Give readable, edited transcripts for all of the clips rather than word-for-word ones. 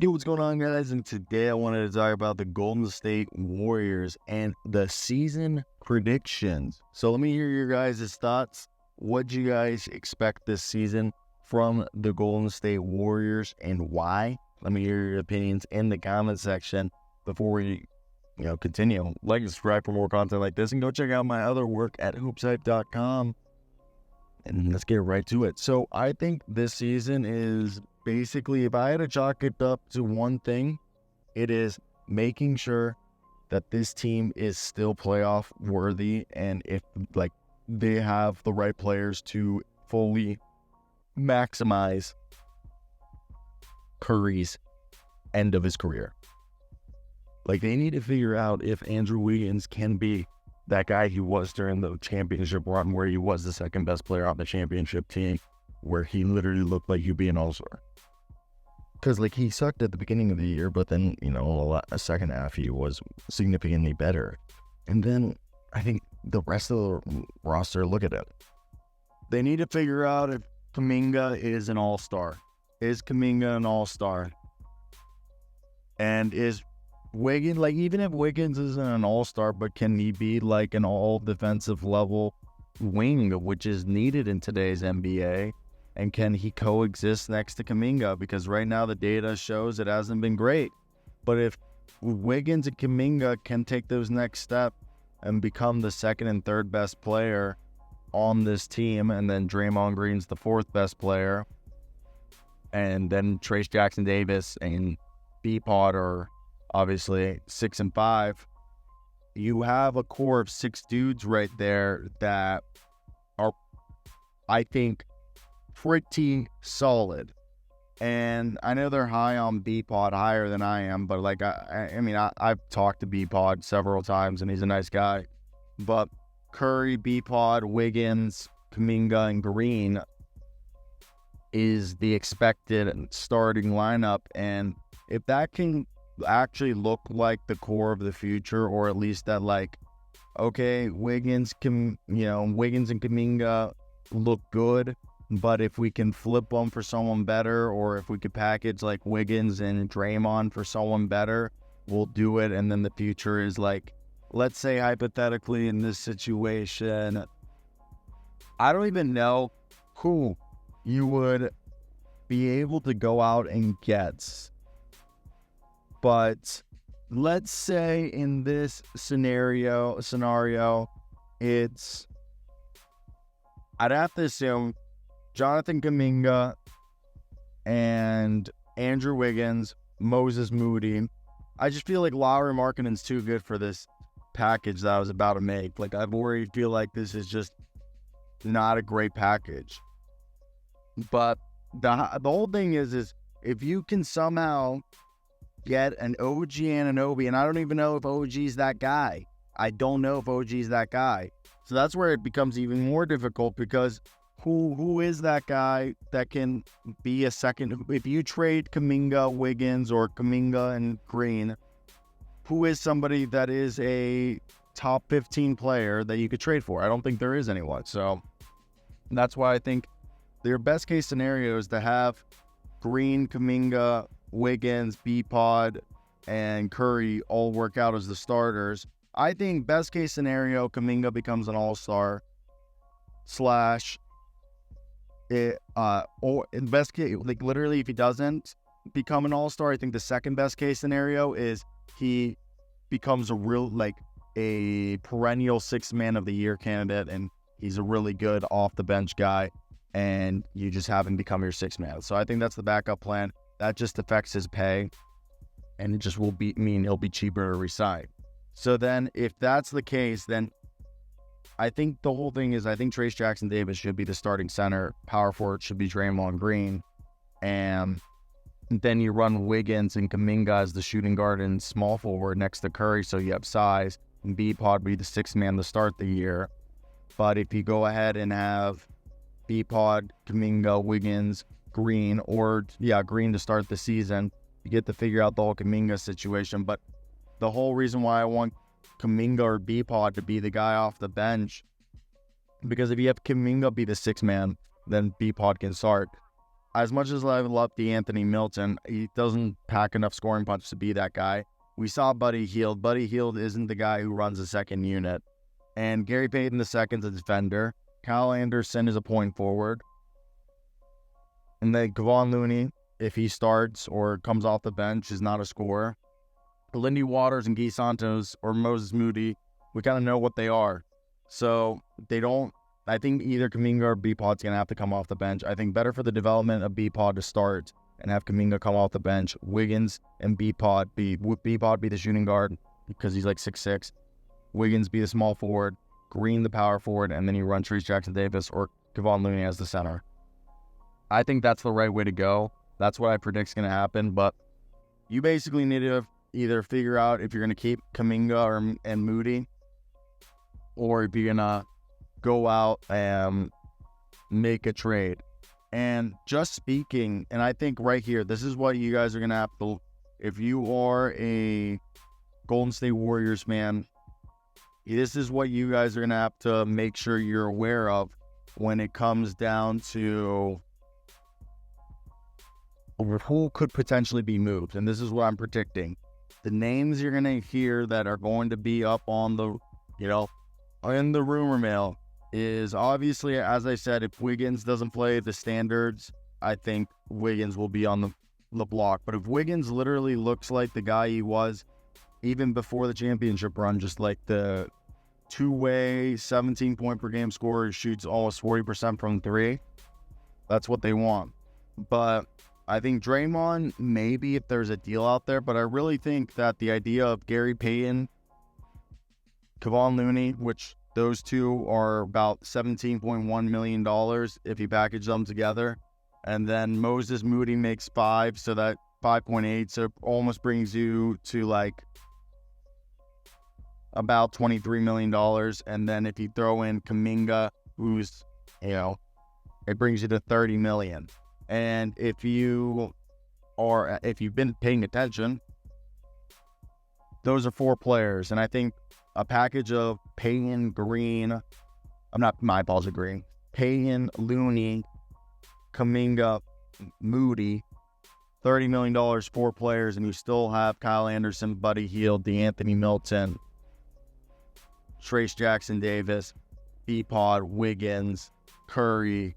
Yo, what's going on, guys? And today I wanted to talk about the Golden State Warriors and the season predictions. So let me hear your guys' thoughts. What do you guys expect this season from the Golden State Warriors and why? Let me hear your opinions in the comment section before we continue. Like and subscribe for more content like this, and go check out my other work at hoopshype.com. And let's get right to it. So I think this season is basically, if I had to chalk it up to one thing, it is making sure that this team is still playoff worthy, and if they have the right players to fully maximize Curry's end of his career. They need to figure out if Andrew Wiggins can be that guy he was during the championship run, where he was the second best player on the championship team, where he literally looked like he'd be an all-star. Because he sucked at the beginning of the year, but then a second half he was significantly better. And then I think the rest of the roster, look at it. They need to figure out if Kuminga is an all-star. Is Kuminga an all-star? And is Wiggins, even if Wiggins isn't an all-star, but can he be an all-defensive level wing, which is needed in today's NBA? And can he coexist next to Kuminga? Because right now the data shows it hasn't been great. But if Wiggins and Kuminga can take those next steps and become the second and third best player on this team, and then Draymond Green's the fourth best player, and then Trace Jackson Davis and B-Pod are obviously 6 and 5, you have a core of 6 dudes right there that are, I think, pretty solid. And I know they're high on B-Pod, higher than I am, but I've talked to B-Pod several times and he's a nice guy. But Curry, B-Pod, Wiggins, Kuminga, and Green is the expected starting lineup. And if that can actually look like the core of the future, or at least that Wiggins and Kuminga look good, but if we can flip them for someone better, or if we could package Wiggins and Draymond for someone better, we'll do it. And then the future is let's say hypothetically in this situation, I don't even know who you would be able to go out and get. But let's say in this scenario, I'd have to assume Jonathan Kuminga and Andrew Wiggins, Moses Moody. I just feel like Lauri Markkanen's too good for this package that I was about to make. I already feel like this is just not a great package. But the whole thing is if you can somehow get an OG Anunoby, and I don't even know if OG's that guy. I don't know if OG's that guy. So that's where it becomes even more difficult, because who is that guy that can be a second? If you trade Kuminga, Wiggins, or Kuminga and Green, who is somebody that is a top 15 player that you could trade for? I don't think there is anyone. So that's why I think their best case scenario is to have Green, Kuminga, Wiggins, B-Pod, and Curry all work out as the starters. I think best case scenario, Kuminga becomes an all-star or in best case, literally if he doesn't become an all-star, I think the second best case scenario is he becomes a real a perennial 6th man of the year candidate, and he's a really good off the bench guy, and you just have him become your 6th man. So I think that's the backup plan. That just affects his pay, and it just will mean he'll be cheaper to resign. So then if that's the case, then I think the whole thing is, I think Trace Jackson Davis should be the starting center. Power forward should be Draymond Green. And then you run Wiggins and Kuminga as the shooting guard and small forward next to Curry, so you have size. And B-Pod be the 6th man to start the year. But if you go ahead and have B-Pod, Kuminga, Wiggins, Green, Green to start the season, you get to figure out the whole Kuminga situation. But the whole reason why I want Kuminga or B-Pod to be the guy off the bench, because if you have Kuminga be the 6th man, then B-Pod can start. as much as I love D'Anthony Milton, he doesn't pack enough scoring punch to be that guy. We saw Buddy Hield. Buddy Hield isn't the guy who runs the second unit. And Gary Payton the second's a defender. Kyle Anderson is a point forward. And then Kevon Looney, if he starts or comes off the bench, is not a scorer. Lindy Waters and Guy Santos or Moses Moody, we kind of know what they are. So they don't, I think either Kuminga or B-Pod's going to have to come off the bench. I think better for the development of B-Pod to start and have Kuminga come off the bench. Wiggins and B-Pod be the shooting guard because he's like 6'6". Wiggins be the small forward, Green the power forward, and then you run Trayce Jackson-Davis or Kevon Looney as the center. I think that's the right way to go. That's what I predict is going to happen. But you basically need to either figure out if you're going to keep Kuminga and Moody, or if you're going to go out and make a trade. And just speaking, and I think right here, this is what you guys are going to have to, if you are a Golden State Warriors fan, this is what you guys are going to have to make sure you're aware of when it comes down to who could potentially be moved. And this is what I'm predicting. The names you're going to hear that are going to be up on the, in the rumor mill is obviously, as I said, if Wiggins doesn't play the standards, I think Wiggins will be on the block. But if Wiggins literally looks like the guy he was even before the championship run, just like the two-way 17-point per game scorer who shoots almost 40% from three, that's what they want. But I think Draymond, maybe if there's a deal out there, but I really think that the idea of Gary Payton, Kevon Looney, which those two are about $17.1 million if you package them together, and then Moses Moody makes 5, so that 5.8, so it almost brings you to like about $23 million, and then if you throw in Kuminga, who's, it brings you to $30 million. And if you've been paying attention, those are 4 players. And I think a package of Payton, Green, Payton, Looney, Kuminga, Moody, $30 million, 4 players, and you still have Kyle Anderson, Buddy Hield, D'Anthony Milton, Trayce Jackson-Davis, B-Pod, Wiggins, Curry.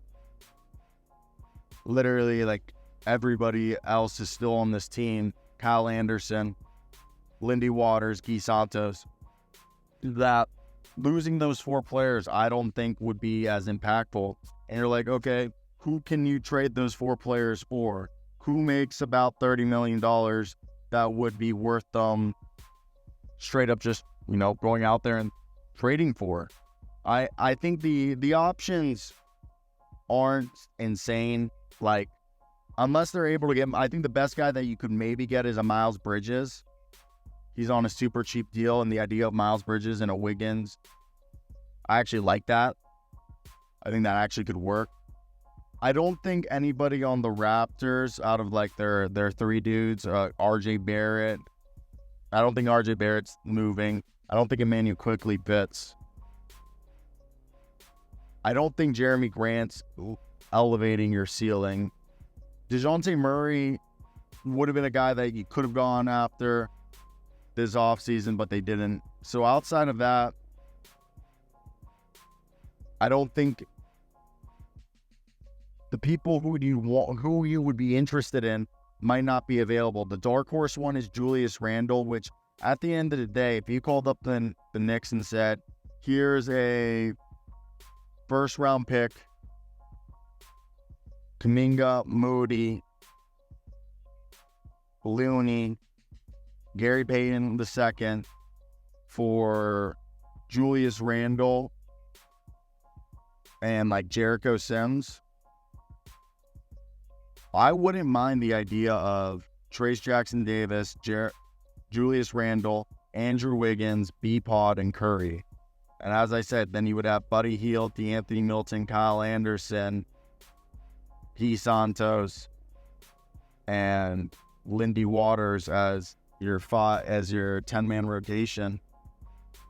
Literally, like, everybody else is still on this team. Kyle Anderson, Lindy Waters, Guy Santos. That losing those 4 players, I don't think would be as impactful. And you're like, okay, who can you trade those 4 players for? Who makes about $30 million that would be worth them straight up just, going out there and trading for? I think the options aren't insane. Like, unless they're able to get, I think the best guy that you could maybe get is a Miles Bridges. He's on a super cheap deal, and the idea of Miles Bridges and a Wiggins, I actually like that. I think that actually could work. I don't think anybody on the Raptors, out of like their 3 dudes, RJ Barrett, I don't think RJ Barrett's moving. I don't think Emmanuel quickly fits. I don't think Jeremy Grant's elevating your ceiling. DeJounte Murray would have been a guy that you could have gone after this offseason, but they didn't. So outside of that, I don't think the people who you would be interested in might not be available. The dark horse one is Julius Randle, which at the end of the day, if you called up the Knicks and said, here's a first round pick, Kuminga, Moody, Looney, Gary Payton II for Julius Randle and like Jericho Sims, I wouldn't mind the idea of Trayce Jackson-Davis, Julius Randle, Andrew Wiggins, B-Pod, and Curry. And as I said, then you would have Buddy Hield, D'Anthony Milton, Kyle Anderson, P. Santos, and Lindy Waters as your 10-man rotation.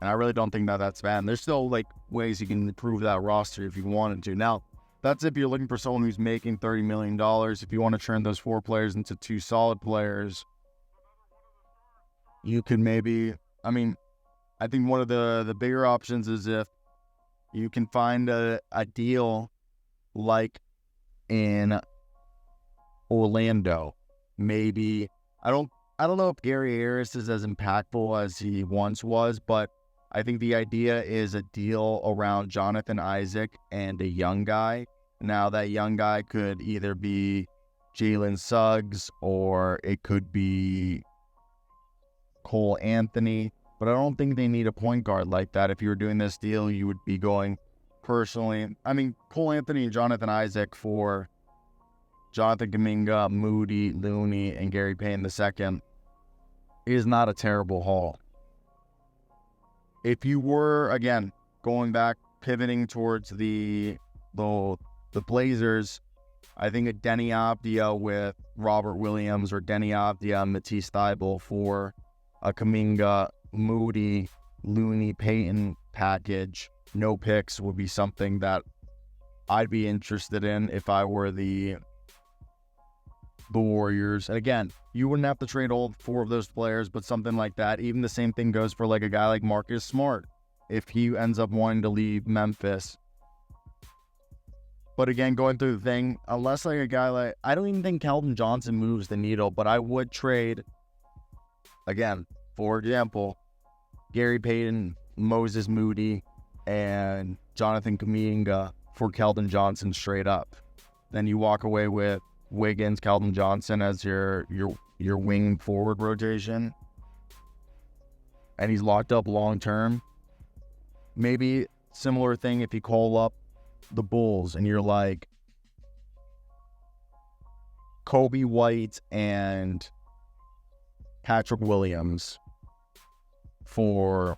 And I really don't think that that's bad. And there's still like ways you can improve that roster if you wanted to. Now, That's if you're looking for someone who's making $30 million. If you want to turn those 4 players into 2 solid players, you could maybe, I mean, I think one of the bigger options is if you can find a deal like in Orlando. Maybe, I don't know if Gary Harris is as impactful as he once was, but I think the idea is a deal around Jonathan Isaac and a young guy. Now, that young guy could either be Jalen Suggs or it could be Cole Anthony, but I don't think they need a point guard like that. If you were doing this deal, you would be going personally. I mean, Cole Anthony and Jonathan Isaac for Jonathan Kuminga, Moody, Looney, and Gary Payton II is not a terrible haul. If you were, again, going back, pivoting towards the Blazers, I think a Denny Avdia with Robert Williams or Denny Avdia and Matisse Thybulle for a Kuminga, Moody, Looney, Payton package, no picks, would be something that I'd be interested in if I were the Warriors. And again, you wouldn't have to trade all 4 of those players, but something like that. Even the same thing goes for like a guy like Marcus Smart if he ends up wanting to leave Memphis. But again, going through the thing, unless like a guy like, I don't even think Keldon Johnson moves the needle, but I would trade, again, for example, Gary Payton, Moses Moody, and Jonathan Kuminga for Keldon Johnson straight up. Then you walk away with Wiggins, Keldon Johnson as your wing forward rotation, and he's locked up long term. Maybe similar thing if you call up the Bulls and you're like Kobe White and Patrick Williams for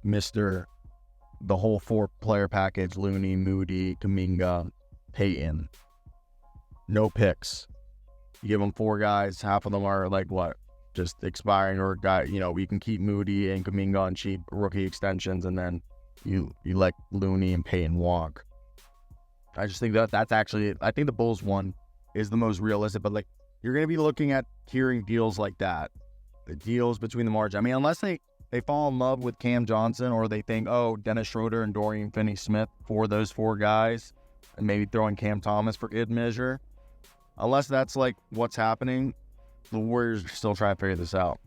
the whole 4-player package: Looney, Moody, Kuminga, Payton. No picks. You give them 4 guys, half of them are like what? Just expiring, or guy, we can keep Moody and Kuminga on cheap rookie extensions, and then you let Looney and Payton walk. I just think that's actually, I think the Bulls one is the most realistic, but like you're going to be looking at hearing deals like that. The deals between the margin. I mean, unless they fall in love with Cam Johnson, or they think, oh, Dennis Schroeder and Dorian Finney-Smith for those 4 guys, and maybe throwing Cam Thomas for good measure. Unless that's like what's happening, the Warriors are still trying to figure this out.